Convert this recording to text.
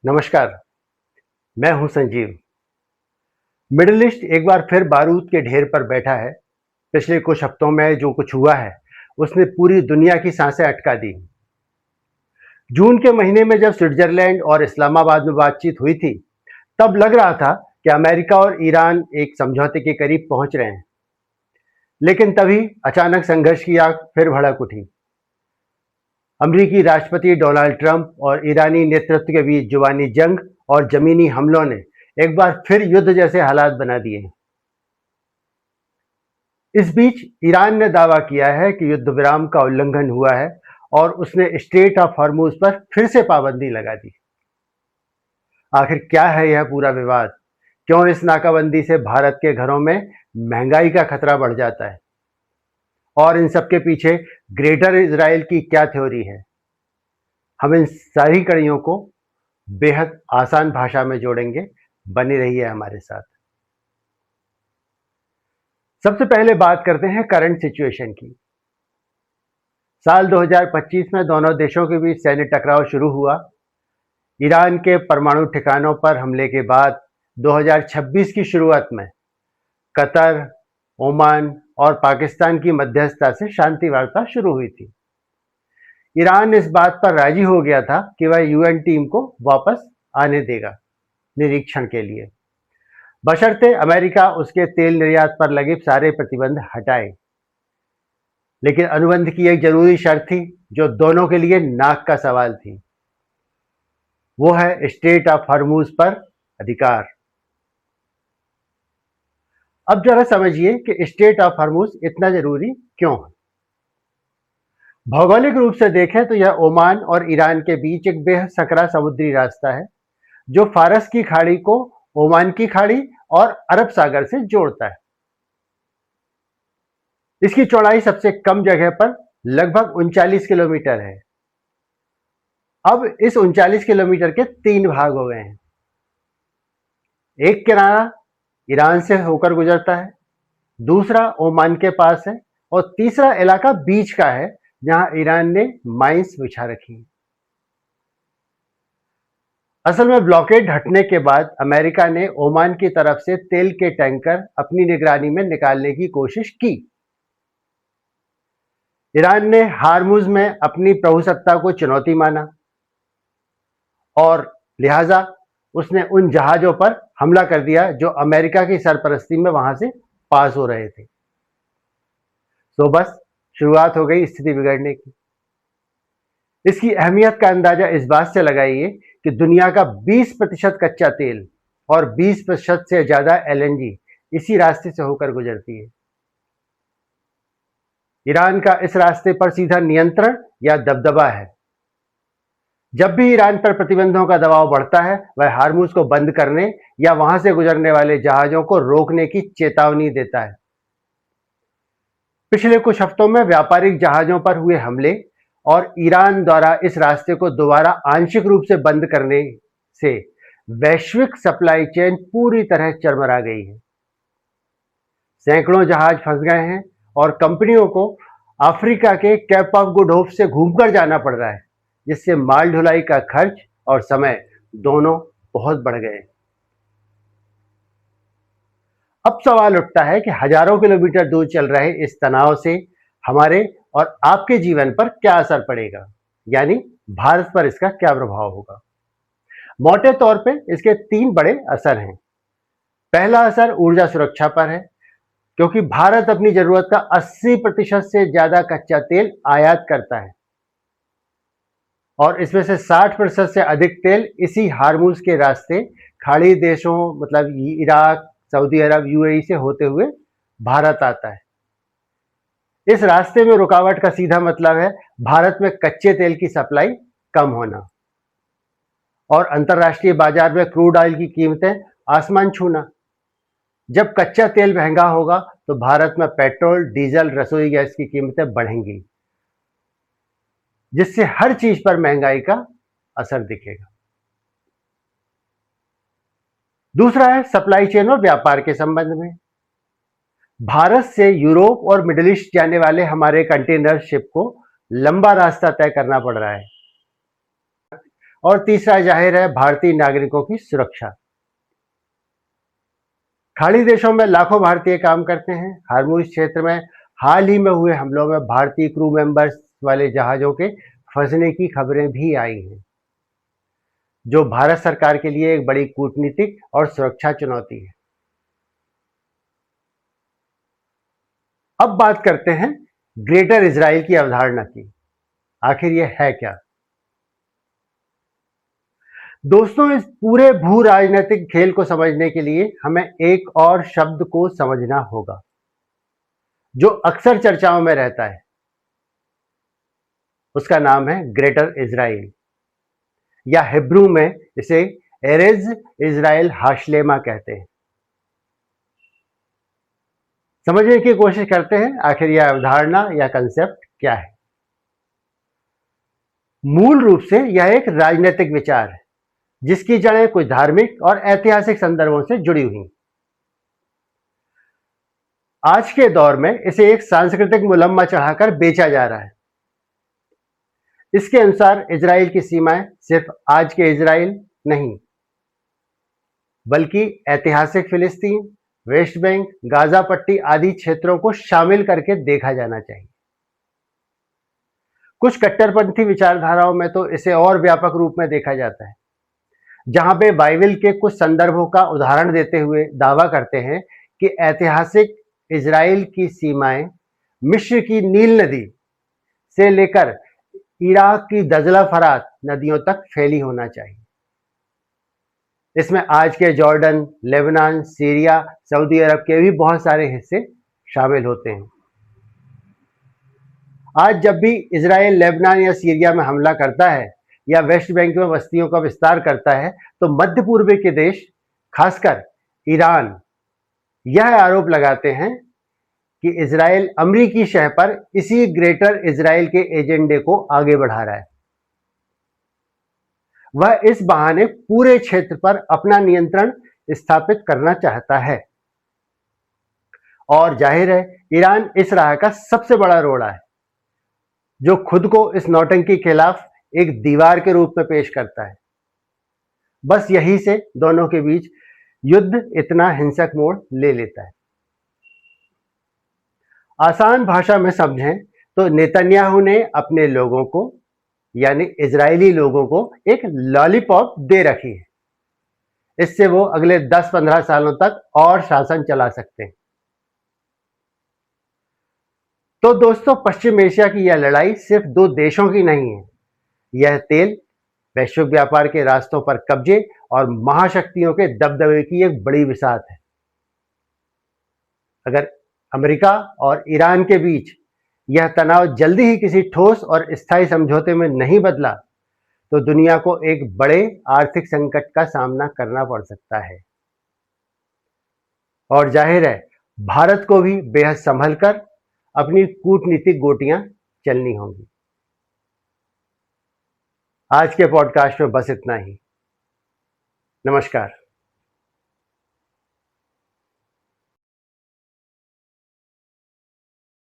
नमस्कार, मैं हूं संजीव। मिडिल ईस्ट एक बार फिर बारूद के ढेर पर बैठा है। पिछले कुछ हफ्तों में जो कुछ हुआ है, उसने पूरी दुनिया की सांसें अटका दी। जून के महीने में जब स्विट्जरलैंड और इस्लामाबाद में बातचीत हुई थी, तब लग रहा था कि अमेरिका और ईरान एक समझौते के करीब पहुंच रहे हैं। लेकिन तभी अचानक संघर्ष की आग फिर भड़क उठी। अमेरिकी राष्ट्रपति डोनाल्ड ट्रंप और ईरानी नेतृत्व के बीच जुबानी जंग और जमीनी हमलों ने एक बार फिर युद्ध जैसे हालात बना दिए हैं। इस बीच ईरान ने दावा किया है कि युद्ध विराम का उल्लंघन हुआ है और उसने स्ट्रेट ऑफ हॉर्मुज पर फिर से पाबंदी लगा दी। आखिर क्या है यह पूरा विवाद? क्यों इस नाकाबंदी से भारत के घरों में महंगाई का खतरा बढ़ जाता है? और इन सब के पीछे ग्रेटर इजराइल की क्या थ्योरी है? हम इन सारी कड़ियों को बेहद आसान भाषा में जोड़ेंगे। बने रहिए हमारे साथ। सबसे पहले बात करते हैं करंट सिचुएशन की। साल 2025 में दोनों देशों के बीच सैन्य टकराव शुरू हुआ। ईरान के परमाणु ठिकानों पर हमले के बाद 2026 की शुरुआत में कतर, ओमान और पाकिस्तान की मध्यस्थता से शांति वार्ता शुरू हुई थी। ईरान इस बात पर राजी हो गया था कि वह यूएन टीम को वापस आने देगा निरीक्षण के लिए, बशर्ते अमेरिका उसके तेल निर्यात पर लगे सारे प्रतिबंध हटाए। लेकिन अनुबंध की एक जरूरी शर्त थी जो दोनों के लिए नाक का सवाल थी। वो है स्ट्रेट ऑफ हॉर्मुज पर अधिकार। अब जरा समझिए कि स्ट्रेट ऑफ हॉर्मुज इतना जरूरी क्यों है। भौगोलिक रूप से देखें तो यह ओमान और ईरान के बीच एक बेहद सकरा समुद्री रास्ता है जो फारस की खाड़ी को ओमान की खाड़ी और अरब सागर से जोड़ता है। इसकी चौड़ाई सबसे कम जगह पर लगभग 39 किलोमीटर है। अब इस 39 किलोमीटर के 3 भाग हो गए हैं। एक किनारा ईरान से होकर गुजरता है, दूसरा ओमान के पास है और तीसरा इलाका बीच का है जहां ईरान ने माइंस बिछा रखी है। असल में ब्लॉकेड हटने के बाद अमेरिका ने ओमान की तरफ से तेल के टैंकर अपनी निगरानी में निकालने की कोशिश की। ईरान ने हार्मुज में अपनी प्रभुसत्ता को चुनौती माना और लिहाजा उसने उन जहाजों पर हमला कर दिया जो अमेरिका की सरपरस्ती में वहां से पास हो रहे थे। तो बस शुरुआत हो गई स्थिति बिगड़ने की। इसकी अहमियत का अंदाजा इस बात से लगाइए कि दुनिया का 20% कच्चा तेल और 20% से ज्यादा एलएनजी इसी रास्ते से होकर गुजरती है। ईरान का इस रास्ते पर सीधा नियंत्रण या दबदबा है। जब भी ईरान पर प्रतिबंधों का दबाव बढ़ता है, वह हार्मुज को बंद करने या वहां से गुजरने वाले जहाजों को रोकने की चेतावनी देता है। पिछले कुछ हफ्तों में व्यापारिक जहाजों पर हुए हमले और ईरान द्वारा इस रास्ते को दोबारा आंशिक रूप से बंद करने से वैश्विक सप्लाई चेन पूरी तरह चरमरा गई है। सैकड़ों जहाज फंस गए हैं और कंपनियों को अफ्रीका के कैप ऑफ गुड होप से घूमकर जाना पड़ रहा है, जिससे माल ढुलाई का खर्च और समय दोनों बहुत बढ़ गए। अब सवाल उठता है कि हजारों किलोमीटर दूर चल रहे इस तनाव से हमारे और आपके जीवन पर क्या असर पड़ेगा, यानी भारत पर इसका क्या प्रभाव होगा। मोटे तौर पे इसके 3 बड़े असर हैं। पहला असर ऊर्जा सुरक्षा पर है, क्योंकि भारत अपनी जरूरत का 80% से ज्यादा कच्चा तेल आयात करता है और इसमें से 60% से अधिक तेल इसी हार्मुज के रास्ते खाड़ी देशों मतलब इराक, सऊदी अरब, यूएई से होते हुए भारत आता है। इस रास्ते में रुकावट का सीधा मतलब है भारत में कच्चे तेल की सप्लाई कम होना और अंतर्राष्ट्रीय बाजार में क्रूड ऑयल की कीमतें आसमान छूना। जब कच्चा तेल महंगा होगा तो भारत में पेट्रोल, डीजल, रसोई गैस की कीमतें बढ़ेंगी, जिससे हर चीज पर महंगाई का असर दिखेगा। दूसरा है सप्लाई चेन और व्यापार के संबंध में। भारत से यूरोप और मिडिल ईस्ट जाने वाले हमारे कंटेनर शिप को लंबा रास्ता तय करना पड़ रहा है और तीसरा जाहिर है भारतीय नागरिकों की सुरक्षा। खाड़ी देशों में लाखों भारतीय काम करते हैं। हार्मुज क्षेत्र में हाल ही में हुए हमलों में भारतीय क्रू मेंबर्स वाले जहाजों के फंसने की खबरें भी आई हैं, जो भारत सरकार के लिए एक बड़ी कूटनीतिक और सुरक्षा चुनौती है। अब बात करते हैं ग्रेटर इजराइल की अवधारणा की। आखिर यह है क्या? दोस्तों, इस पूरे भू राजनीतिक खेल को समझने के लिए हमें एक और शब्द को समझना होगा, जो अक्सर चर्चाओं में रहता है। उसका नाम है ग्रेटर इजराइल, या हिब्रू में इसे एरेज इजराइल हाशलेमा कहते हैं। समझने की कोशिश करते हैं आखिर यह अवधारणा या कंसेप्ट क्या है। मूल रूप से यह एक राजनीतिक विचार है, जिसकी जड़ें कुछ धार्मिक और ऐतिहासिक संदर्भों से जुड़ी हुई। आज के दौर में इसे एक सांस्कृतिक मुलम्मा चढ़ाकर बेचा जा रहा है। इसके अनुसार इजराइल की सीमाएं सिर्फ आज के इजराइल नहीं, बल्कि ऐतिहासिक फिलिस्तीन, वेस्ट बैंक, गाजा पट्टी आदि क्षेत्रों को शामिल करके देखा जाना चाहिए। कुछ कट्टरपंथी विचारधाराओं में तो इसे और व्यापक रूप में देखा जाता है, जहां पे बाइबल के कुछ संदर्भों का उदाहरण देते हुए दावा करते हैं कि ऐतिहासिक इजराइल की सीमाएं मिस्र की नील नदी से लेकर इराक की दजला फरात नदियों तक फैली होना चाहिए। इसमें आज के जॉर्डन, लेबनान, सीरिया, सऊदी अरब के भी बहुत सारे हिस्से शामिल होते हैं। आज जब भी इजराइल लेबनान या सीरिया में हमला करता है या वेस्ट बैंक में बस्तियों का विस्तार करता है, तो मध्य पूर्व के देश, खासकर ईरान, यह आरोप लगाते हैं कि इजराइल अमरीकी शह पर इसी ग्रेटर इजराइल के एजेंडे को आगे बढ़ा रहा है। वह इस बहाने पूरे क्षेत्र पर अपना नियंत्रण स्थापित करना चाहता है। और जाहिर है ईरान इस राह का सबसे बड़ा रोड़ा है, जो खुद को इस नौटंकी के खिलाफ एक दीवार के रूप में पेश करता है। बस यही से दोनों के बीच युद्ध इतना हिंसक मोड़ ले लेता है। आसान भाषा में समझें तो नेतन्याहू ने अपने लोगों को, यानी इजरायली लोगों को, एक लॉलीपॉप दे रखी है। इससे वो अगले 10-15 सालों तक और शासन चला सकते हैं। तो दोस्तों, पश्चिम एशिया की यह लड़ाई सिर्फ दो देशों की नहीं है। यह तेल, वैश्विक व्यापार के रास्तों पर कब्जे और महाशक्तियों के दबदबे की एक बड़ी बिसात है। अगर अमेरिका और ईरान के बीच यह तनाव जल्दी ही किसी ठोस और स्थायी समझौते में नहीं बदला, तो दुनिया को एक बड़े आर्थिक संकट का सामना करना पड़ सकता है। और जाहिर है भारत को भी बेहद संभल कर अपनी कूटनीतिक गोटियां चलनी होंगी। आज के पॉडकास्ट में बस इतना ही। नमस्कार।